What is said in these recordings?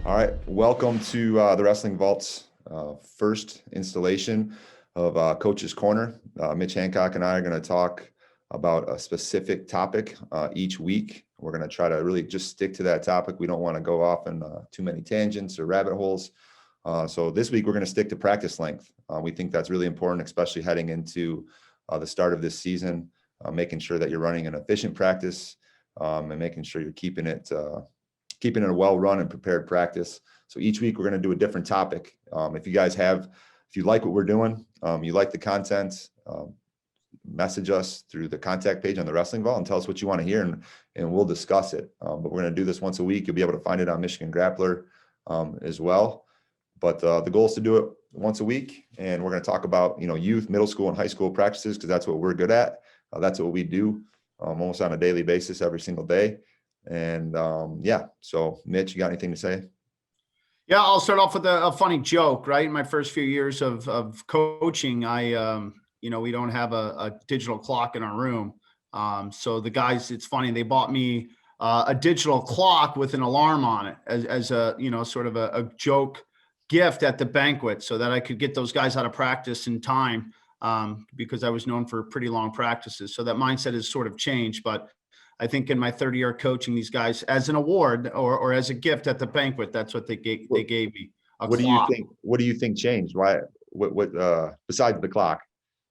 All right, welcome to the Wrestling Vault's first installation of Coach's Corner. Mitch Hancock and I are going to talk about a specific topic each week. We're going to try to really just stick to that topic. We don't want to go off in too many tangents or rabbit holes. So this week, we're going to stick to practice length. We think that's really important, especially heading into the start of this season, making sure that you're running an efficient practice and making sure you're keeping it a well-run and prepared practice. So each week we're going to do a different topic. If you like what we're doing, you like the content, message us through the contact page on the Wrestling Vault and tell us what you want to hear, and we'll discuss it. But we're going to do this once a week. You'll be able to find it on Michigan Grappler as well. But the goal is to do it once a week, and we're going to talk about youth, middle school, and high school practices because that's what we're good at. That's what we do almost on a daily basis every single day. And so Mitch, you got anything to say? Yeah, I'll start off with a funny joke, right? In my first few years of coaching, we don't have a digital clock in our room. So the guys, it's funny, they bought me a digital clock with an alarm on it as a, sort of a joke gift at the banquet so that I could get those guys out of practice in time because I was known for pretty long practices. So that mindset has sort of changed, but I think in my 30-year coaching, these guys as an award or as a gift at the banquet, that's what they gave me. What do you think changed? Why? What besides the clock?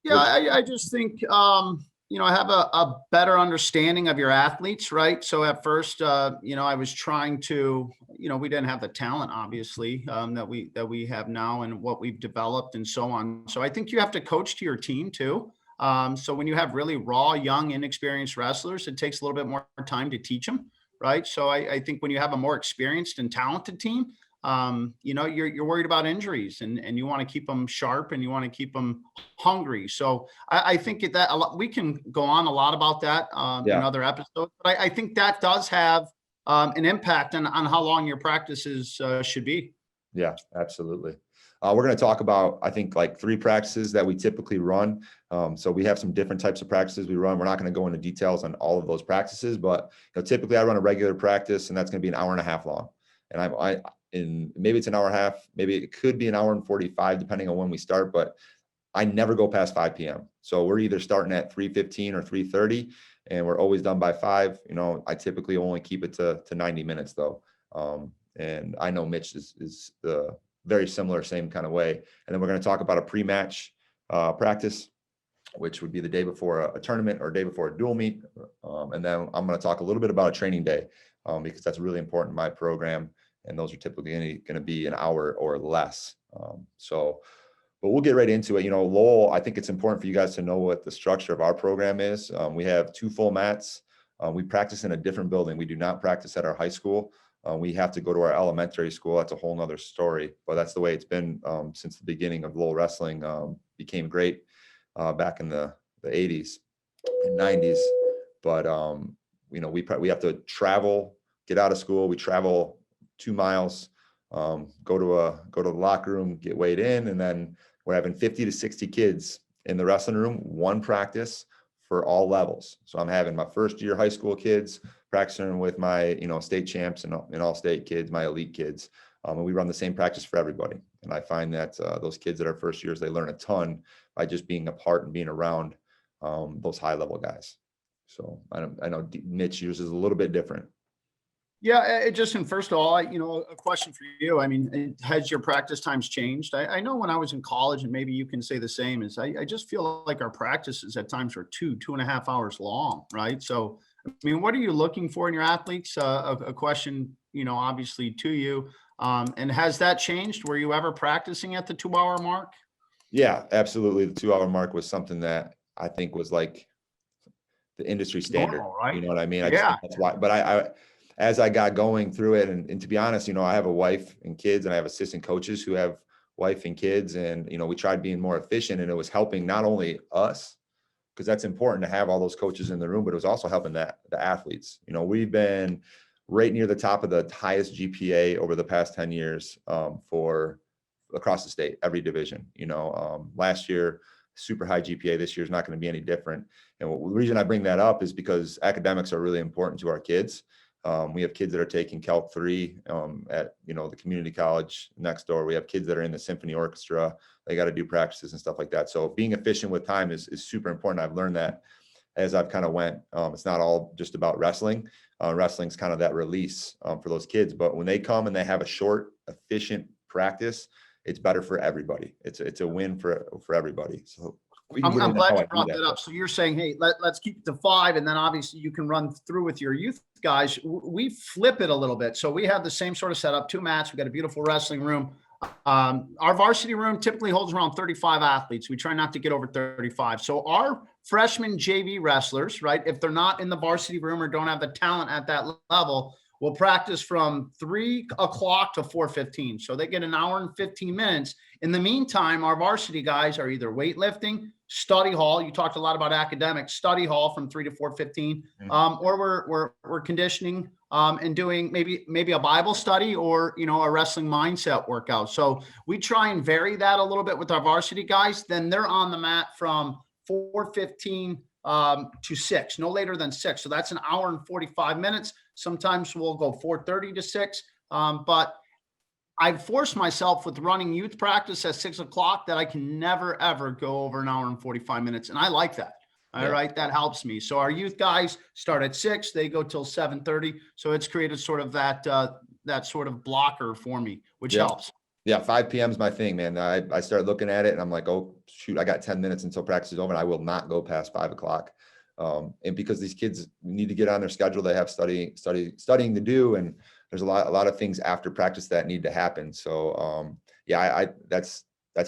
Yeah, I just think I have a better understanding of your athletes, right? So at first, I was trying to, we didn't have the talent, obviously, that we have now and what we've developed and so on. So I think you have to coach to your team too. So when you have really raw, young, inexperienced wrestlers, it takes a little bit more time to teach them, right? So I think when you have a more experienced and talented team, you're worried about injuries and you want to keep them sharp and you want to keep them hungry. So I think we can go on a lot about that in other episodes, but I think that does have an impact on how long your practices should be. Yeah, absolutely. We're going to talk about, I think, like 3 practices that we typically run. So we have some different types of practices we run. We're not going to go into details on all of those practices, but typically I run a regular practice, and that's going to be an hour and a half long. And maybe it's an hour and a half, maybe it could be an hour and 45, depending on when we start. But I never go past 5 p.m. So we're either starting at 3:15 or 3:30, and we're always done by 5. I typically only keep it to 90 minutes though. And I know Mitch is the very similar, same kind of way. And then we're going to talk about a pre-match practice, which would be the day before a tournament or day before a dual meet. And then I'm going to talk a little bit about a training day because that's really important in my program. And those are typically going to be an hour or less. But we'll get right into it. Lowell, I think it's important for you guys to know what the structure of our program is. We have 2 full mats. We practice in a different building. We do not practice at our high school. We have to go to our elementary school. That's a whole nother story, but that's the way it's been since the beginning of Lowell wrestling. Became great back in the 80s and 90s. But we have to travel, get out of school. We travel 2 miles, go to the locker room, get weighed in, and then we're having 50 to 60 kids in the wrestling room, 1 practice for all levels. So I'm having my first year high school kids practicing with my, state champs and all state kids, my elite kids. And we run the same practice for everybody. And I find that those kids that are first years, they learn a ton by just being a part and being around those high level guys. So I know Mitch uses a little bit different. Yeah, first of all, a question for you. I mean, has your practice times changed? I know when I was in college, and maybe you can say the same, is I just feel like our practices at times were 2.5 hours long, right? So, I mean, what are you looking for in your athletes? A question, obviously to you. And has that changed? Were you ever practicing at the 2-hour mark? Yeah, absolutely. The 2-hour mark was something that I think was like the industry standard. Normal, right? You know what I mean? I just think that's why. But as I got going through it, and to be honest, I have a wife and kids, and I have assistant coaches who have wife and kids, and we tried being more efficient, and it was helping not only us, because that's important to have all those coaches in the room, but it was also helping the athletes. We've been right near the top of the highest GPA over the past 10 years for across the state, every division. Last year, super high GPA. This year is not going to be any different. And the reason I bring that up is because academics are really important to our kids. We have kids that are taking Calc 3 at, the community college next door. We have kids that are in the symphony orchestra. They got to do practices and stuff like that. So being efficient with time is super important. I've learned that as I've kind of went. It's not all just about wrestling. Wrestling's kind of that release for those kids. But when they come and they have a short, efficient practice, it's better for everybody. It's a win for everybody. So we can get I'm into glad how you I do brought that. that up. So you're saying, hey, let's keep it to 5, and then obviously you can run through with your youth guys. We flip it a little bit. So we have the same sort of setup, 2 mats. We got a beautiful wrestling room. Our varsity room typically holds around 35 athletes. We try not to get over 35. So our freshman JV wrestlers, right, if they're not in the varsity room or don't have the talent at that level, will practice from 3 o'clock to 4:15. So they get an hour and 15 minutes. In the meantime, our varsity guys are either weightlifting, study hall. You talked a lot about academics, study hall from 3 to 4:15, or we're conditioning and doing maybe a Bible study or a wrestling mindset workout. So we try and vary that a little bit with our varsity guys. Then they're on the mat from 4:15 to 6, no later than 6. So that's an hour and 45 minutes. Sometimes we'll go 4:30 to 6. But I've forced myself with running youth practice at 6 o'clock that I can never, ever go over an hour and 45 minutes. And I like that. All right. That helps me. So our youth guys start at 6, they go till 7:30. So it's created sort of that sort of blocker for me, which helps. Yeah, 5 p.m. is my thing, man. I started looking at it and I'm like, oh shoot, I got 10 minutes until practice is over, and I will not go past 5 o'clock. And because these kids need to get on their schedule, they have studying to do, and there's a lot of things after practice that need to happen. So that's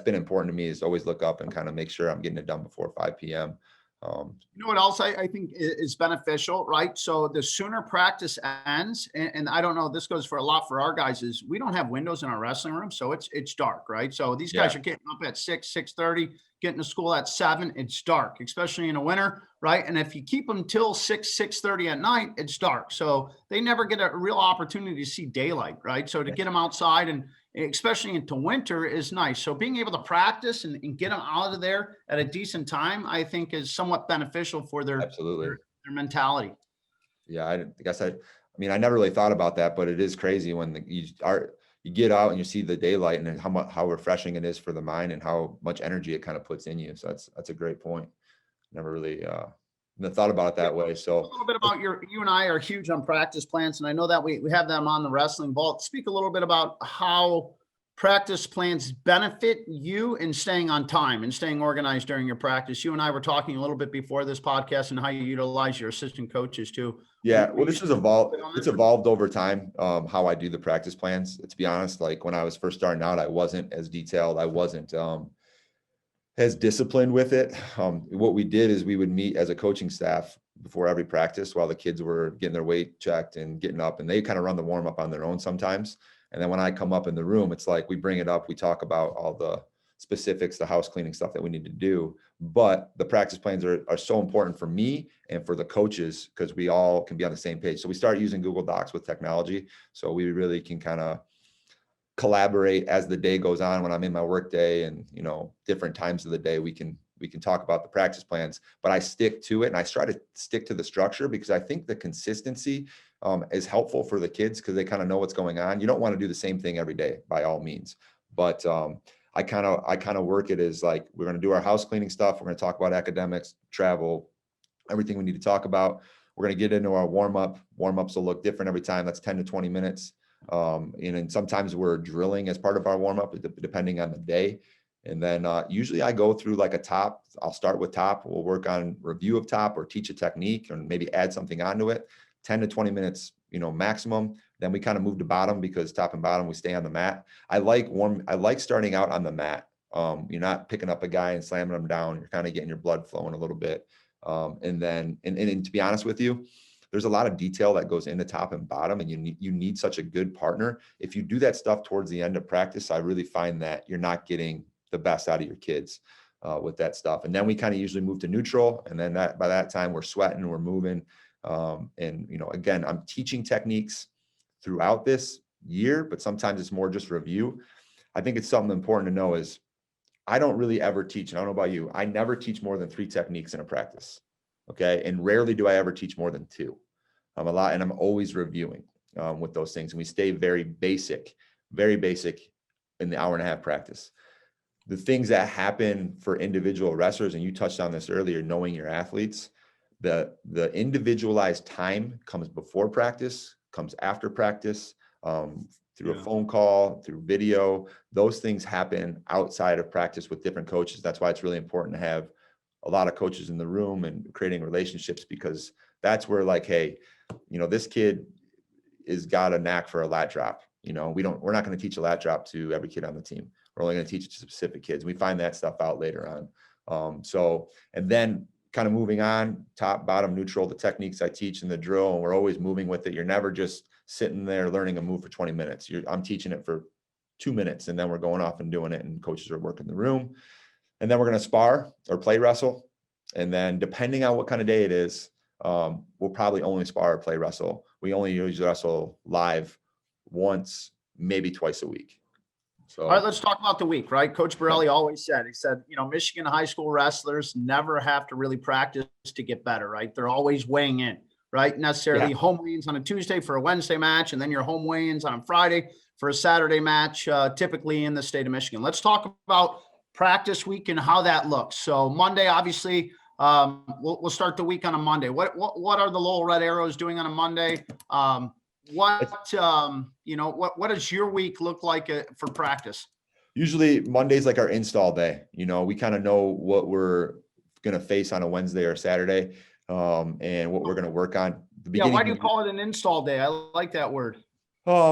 been important to me, is always look up and kind of make sure I'm getting it done before 5 p.m. You know what else I think is beneficial, right? So the sooner practice ends, and I don't know, this goes for a lot for our guys, is we don't have windows in our wrestling room. So it's dark, right? So these guys are getting up at 6:30, getting to school at 7. It's dark, especially in the winter, right? And if you keep them till 6:30 at night, it's dark. So they never get a real opportunity to see daylight, right? So to get them outside, and especially into winter, is nice. So being able to practice and get them out of there at a decent time, I think, is somewhat beneficial for their mentality. Yeah, I guess I never really thought about that, but it is crazy when you get out and you see the daylight, and then how refreshing it is for the mind and how much energy it kind of puts in you. So that's a great point. Never really thought about it that way. So a little bit about you and I are huge on practice plans, and I know that we have them on the Wrestling Vault. Speak a little bit about how practice plans benefit you in staying on time and staying organized during your practice. You and I were talking a little bit before this podcast and how you utilize your assistant coaches too. Yeah, well, this has evolved. It's evolved over time, how I do the practice plans. To be honest, like when I was first starting out, I wasn't as detailed. I wasn't as disciplined with it. What we did is we would meet as a coaching staff before every practice while the kids were getting their weight checked and getting up, and they kind of run the warm up on their own sometimes. And then when I come up in the room, it's like we bring it up, we talk about all the specifics, the house cleaning stuff that we need to do. But the practice plans are so important for me and for the coaches, because we all can be on the same page. So we start using Google Docs with technology. So we really can kind of collaborate as the day goes on. When I'm in my work day and, different times of the day, we can talk about the practice plans, but I stick to it, and I try to stick to the structure, because I think the consistency is helpful for the kids, because they kind of know what's going on. You don't want to do the same thing every day by all means, but I kind of work it as like, we're going to do our house cleaning stuff. We're going to talk about academics, travel, everything we need to talk about. We're going to get into our warm-up. Warm-ups will look different every time. That's 10 to 20 minutes. And sometimes we're drilling as part of our warm-up, depending on the day. And then usually I go through like a top. I'll start with top. We'll work on review of top, or teach a technique, or maybe add something onto it. 10 to 20 minutes, maximum. Then we kind of move to bottom, because top and bottom, we stay on the mat. I like starting out on the mat. You're not picking up a guy and slamming them down. You're kind of getting your blood flowing a little bit. And then to be honest with you, there's a lot of detail that goes into top and bottom, and you need such a good partner. If you do that stuff towards the end of practice, I really find that you're not getting the best out of your kids with that stuff. And then we kind of usually move to neutral. And then by that time, we're sweating, we're moving. And again, I'm teaching techniques throughout this year, but sometimes it's more just review. I think it's something important to know is I don't really ever teach, and I don't know about you, I never teach more than 3 techniques in a practice. Okay. And rarely do I ever teach more than 2. a lot, and I'm always reviewing with those things. And we stay very basic in the hour and a half practice. The things that happen for individual wrestlers, and you touched on this earlier, knowing your athletes, the individualized time comes before practice, comes after practice, through a phone call, through video. Those things happen outside of practice with different coaches. That's why it's really important to have a lot of coaches in the room and creating relationships, because that's where, like, hey, this kid is got a knack for a lat drop. We're not going to teach a lat drop to every kid on the team. We're only going to teach it to specific kids. We find that stuff out later on. And then kind of moving on, top, bottom, neutral, the techniques I teach in the drill, and we're always moving with it. You're never just sitting there learning a move for 20 minutes. I'm teaching it for 2 minutes, and then we're going off and doing it, and coaches are working the room. And then we're going to spar or play wrestle. And then depending on what kind of day it is, we'll probably only spar or play wrestle. We only usually wrestle live once, maybe twice a week. So, all right, let's talk about the week, right? Coach Borelli always said, Michigan high school wrestlers never have to really practice to get better, right? They're always weighing in, right? Necessarily home weigh-ins on a Tuesday for a Wednesday match, and then your home weigh-ins on a Friday for a Saturday match, typically in the state of Michigan. Let's talk about practice week and how that looks. So Monday, obviously, we'll start the week on a Monday. What are the Lowell Red Arrows doing on a Monday? What does your week look like for practice? Usually Monday's like our install day. We kind of know what we're going to face on a Wednesday or Saturday, and what we're going to work on. Why do you call it an install day? I like that word.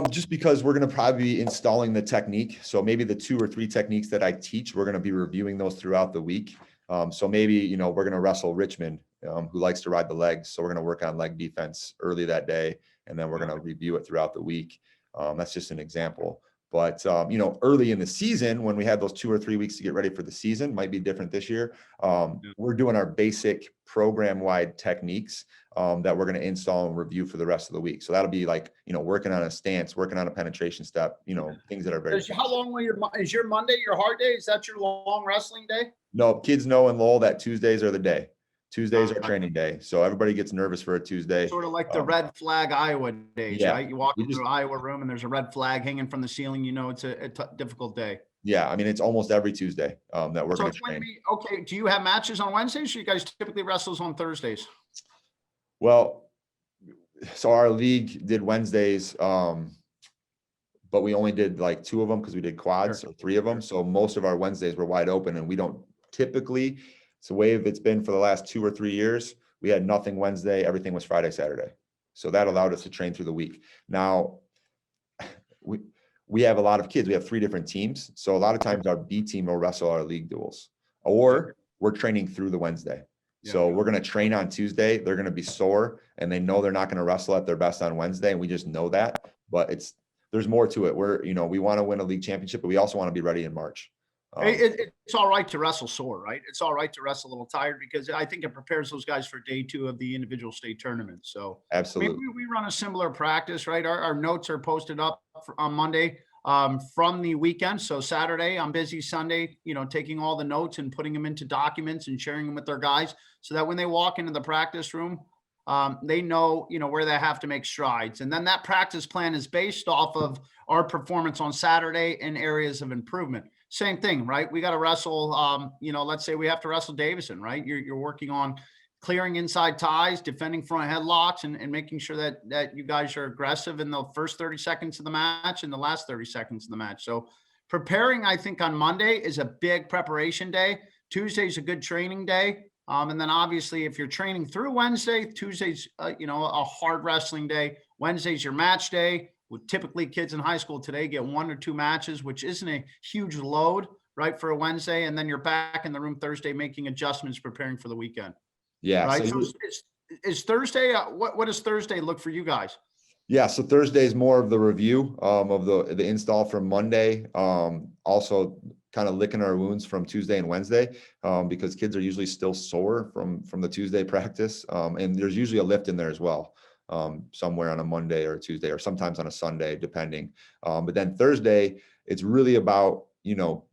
Just because we're going to probably be installing the technique. So maybe the 2 or 3 techniques that I teach, we're going to be reviewing those throughout the week. So maybe, we're going to wrestle Richmond, who likes to ride the legs. So we're going to work on leg defense early that day, and then we're going to review it throughout the week. That's just an example. But, early in the season, when we had those 2 or 3 weeks to get ready for the season, might be different this year. We're doing our basic program-wide techniques that we're going to install and review for the rest of the week. So that'll be like, working on a stance, working on a penetration step, things that are very. How long is your Monday, your hard day? Is that your long wrestling day? No, kids know in Lowell that Tuesdays are the day. Tuesdays are training day. So everybody gets nervous for a Tuesday. Sort of like the red flag Iowa days, right? You walk into an Iowa room and there's a red flag hanging from the ceiling. It's a difficult day. Yeah. I mean, it's almost every Tuesday that we're going to train. Okay. Do you have matches on Wednesdays, or you guys typically wrestles on Thursdays? Well, so our league did Wednesdays, but we only did like 2 of them because we did quads, or 3 of them. So most of our Wednesdays were wide open, and we don't typically, it's the way it's been for the last 2 or 3 years. We had nothing Wednesday. Everything was Friday, Saturday. So that allowed us to train through the week. Now we have a lot of kids. We have 3 different teams. So a lot of times our B team will wrestle our league duels, or we're training through the Wednesday. So we're going to train on Tuesday. They're going to be sore, and they know they're not going to wrestle at their best on Wednesday. And we just know that, but there's more to it. We want to win a league championship, but we also want to be ready in March. It's all right to wrestle sore, right? It's all right to wrestle a little tired, because I think it prepares those guys for day 2 of the individual state tournament. So absolutely, we run a similar practice, right? Our notes are posted up on Monday from the weekend. So Saturday, I'm busy. Sunday, taking all the notes and putting them into documents and sharing them with their guys, so that when they walk into the practice room, they know, where they have to make strides. And then that practice plan is based off of our performance on Saturday and areas of improvement. Same thing, right? We got to wrestle, let's say we have to wrestle Davison, right? You're working on clearing inside ties, defending front headlocks, and making sure that you guys are aggressive in the first 30 seconds of the match and the last 30 seconds of the match. So preparing, I think, on Monday is a big preparation day. Tuesday's a good training day. And then obviously if you're training through Wednesday, Tuesday's, a hard wrestling day. Wednesday's your match day. Typically kids in high school today get 1 or 2 matches, which isn't a huge load, right, for a Wednesday. And then you're back in the room Thursday, making adjustments, preparing for the weekend. Yeah. Right. So is Thursday, what does Thursday look for you guys? Yeah. So Thursday is more of the review of the install from Monday. Also kind of licking our wounds from Tuesday and Wednesday, because kids are usually still sore from the Tuesday practice. And there's usually a lift in there as well, somewhere on a Monday or a Tuesday, or sometimes on a Sunday, depending. But then Thursday, it's really about,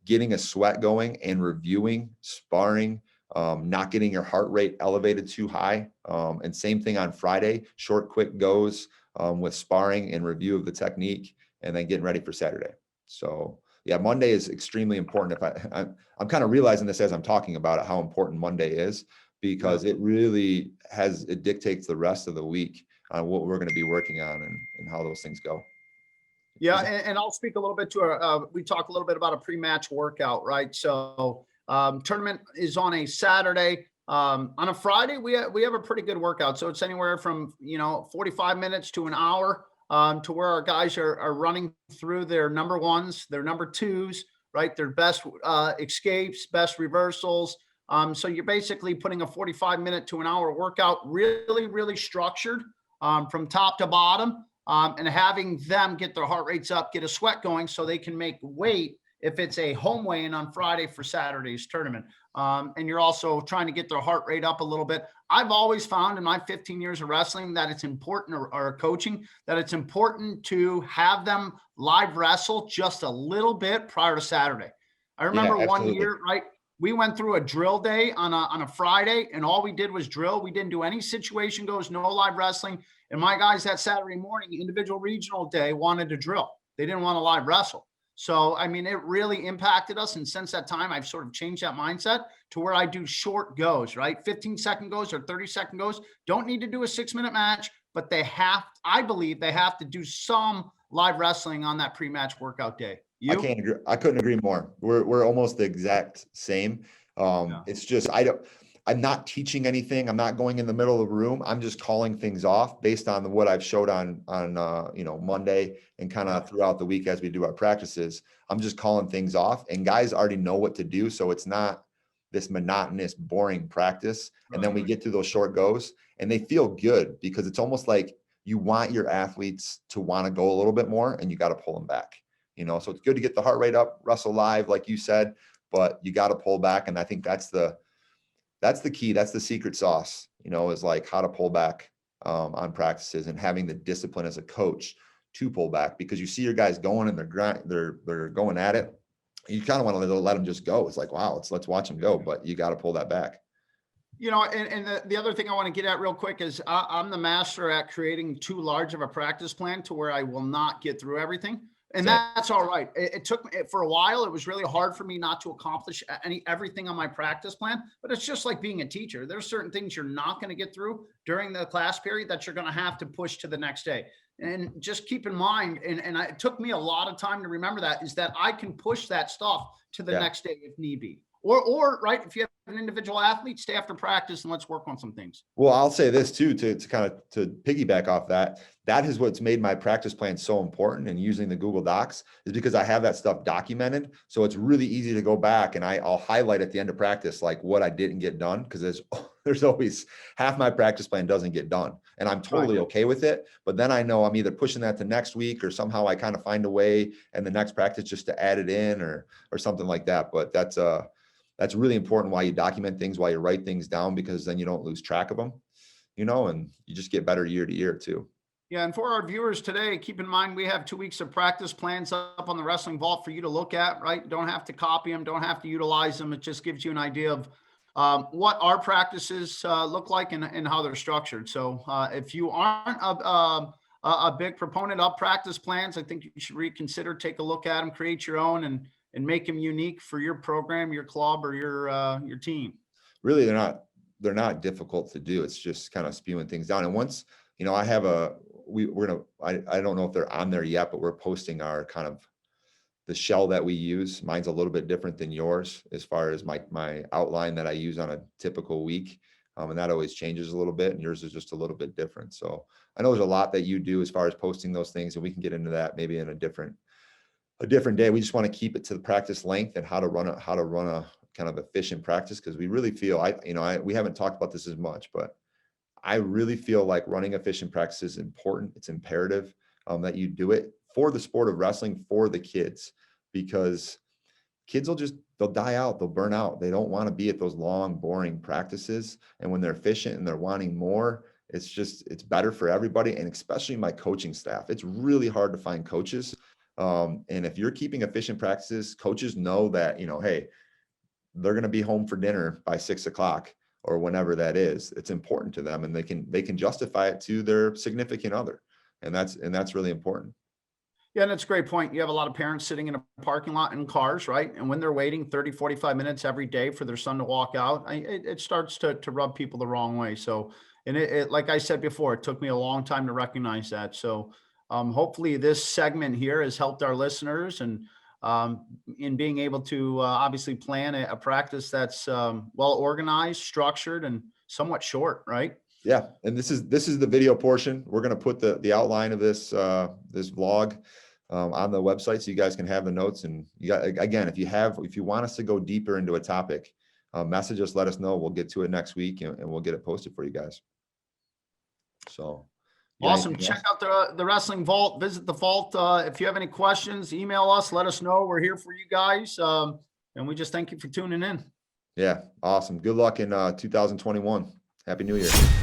getting a sweat going and reviewing, sparring, not getting your heart rate elevated too high. And same thing on Friday, short, quick goes with sparring and review of the technique, and then getting ready for Saturday. So yeah, Monday is extremely important. I'm kind of realizing this as I'm talking about it, how important Monday is, because it really it dictates the rest of the week on what we're going to be working on and how those things go. Yeah, and I'll speak a little bit to we talked a little bit about a pre-match workout, right? So tournament is on a Saturday. On a Friday, we have a pretty good workout. So it's anywhere from 45 minutes to an hour to where our guys are running through their number ones, their number twos, right? Their best escapes, best reversals. So you're basically putting a 45-minute to an hour workout, really, really structured from top to bottom. And having them get their heart rates up, get a sweat going so they can make weight if it's a home weigh-in on Friday for Saturday's tournament. And you're also trying to get their heart rate up a little bit. I've always found in my 15 years of wrestling that it's important, or coaching, that it's important to have them live wrestle just a little bit prior to Saturday. I remember one year, right? We went through a drill day on a Friday, and all we did was drill. We didn't do any situation goes, no live wrestling. And my guys that Saturday morning, individual regional day, wanted to drill. They didn't want to live wrestle. So, I mean, it really impacted us. And since that time, I've sort of changed that mindset to where I do short goes, right? 15-second goes or 30-second goes. Don't need to do a 6-minute match, but I believe they have to do some live wrestling on that pre-match workout day. I can't agree. I couldn't agree more. We're almost the exact same. It's just, I'm not teaching anything. I'm not going in the middle of the room. I'm just calling things off based on what I've showed on Monday and kind of throughout the week as we do our practices. I'm just calling things off, and guys already know what to do. So it's not this monotonous, boring practice. And then we get through those short goes and they feel good, because it's almost like you want your athletes to want to go a little bit more, and you got to pull them back. So it's good to get the heart rate up, wrestle live, like you said, but you got to pull back. And I think that's the key. That's the secret sauce, is like how to pull back on practices, and having the discipline as a coach to pull back, because you see your guys going and they're going at it. You kind of want to let them just go. It's like, wow, let's watch them go, but you got to pull that back. And the other thing I want to get at real quick is I'm the master at creating too large of a practice plan to where I will not get through everything. And that's all right. It took me for a while. It was really hard for me not to accomplish everything on my practice plan, but it's just like being a teacher. There's certain things you're not going to get through during the class period that you're going to have to push to the next day. And just keep in mind, and it took me a lot of time to remember that, is that I can push that stuff to the next day if need be. Or right, if you have an individual athlete, stay after practice and let's work on some things. Well, I'll say this too, to piggyback off that is what's made my practice plan so important, and using the Google Docs, is because I have that stuff documented. So it's really easy to go back, and I'll highlight at the end of practice, like what I didn't get done. Cause there's always half my practice plan doesn't get done, and I'm totally okay with it. But then I know I'm either pushing that to next week, or somehow I kind of find a way and the next practice just to add it in or something like that. But that's really important, why you document things, why you write things down, because then you don't lose track of them, and you just get better year to year too. Yeah. And for our viewers today, keep in mind, we have 2 weeks of practice plans up on the Wrestling Vault for you to look at, right? Don't have to copy them. Don't have to utilize them. It just gives you an idea of what our practices look like and how they're structured. So if you aren't a big proponent of practice plans, I think you should reconsider, take a look at them, create your own, and make them unique for your program, your club, or your team. Really, they're not difficult to do. It's just kind of spewing things down. And once, I have I don't know if they're on there yet, but we're posting our kind of the shell that we use. Mine's a little bit different than yours as far as my outline that I use on a typical week. And that always changes a little bit, and yours is just a little bit different. So I know there's a lot that you do as far as posting those things, and we can get into that maybe in a different day. We just want to keep it to the practice length and how to run a kind of efficient practice. Cause we really feel, we haven't talked about this as much, but I really feel like running efficient practice is important. It's imperative that you do it for the sport of wrestling, for the kids, because kids they'll die out. They'll burn out. They don't want to be at those long, boring practices. And when they're efficient and they're wanting more, it's better for everybody. And especially my coaching staff. It's really hard to find coaches. And if you're keeping efficient practices, coaches know that, hey, they're going to be home for dinner by 6 o'clock or whenever that is. It's important to them, and they can justify it to their significant other. And that's really important. Yeah, and that's a great point. You have a lot of parents sitting in a parking lot in cars, right? And when they're waiting 30, 45 minutes every day for their son to walk out, it starts to rub people the wrong way. So, and it, like I said before, it took me a long time to recognize that. So hopefully this segment here has helped our listeners and in being able to obviously plan a practice that's well organized, structured, and somewhat short, right? Yeah. And this is the video portion. We're going to put the outline of this vlog on the website, so you guys can have the notes. And you got, again, if you want us to go deeper into a topic, message us, let us know. We'll get to it next week, and we'll get it posted for you guys. So awesome. Check out the Wrestling Vault, visit the vault. If you have any questions, email us, let us know. We're here for you guys. And we just thank you for tuning in. Yeah. Awesome. Good luck in 2021. Happy New Year.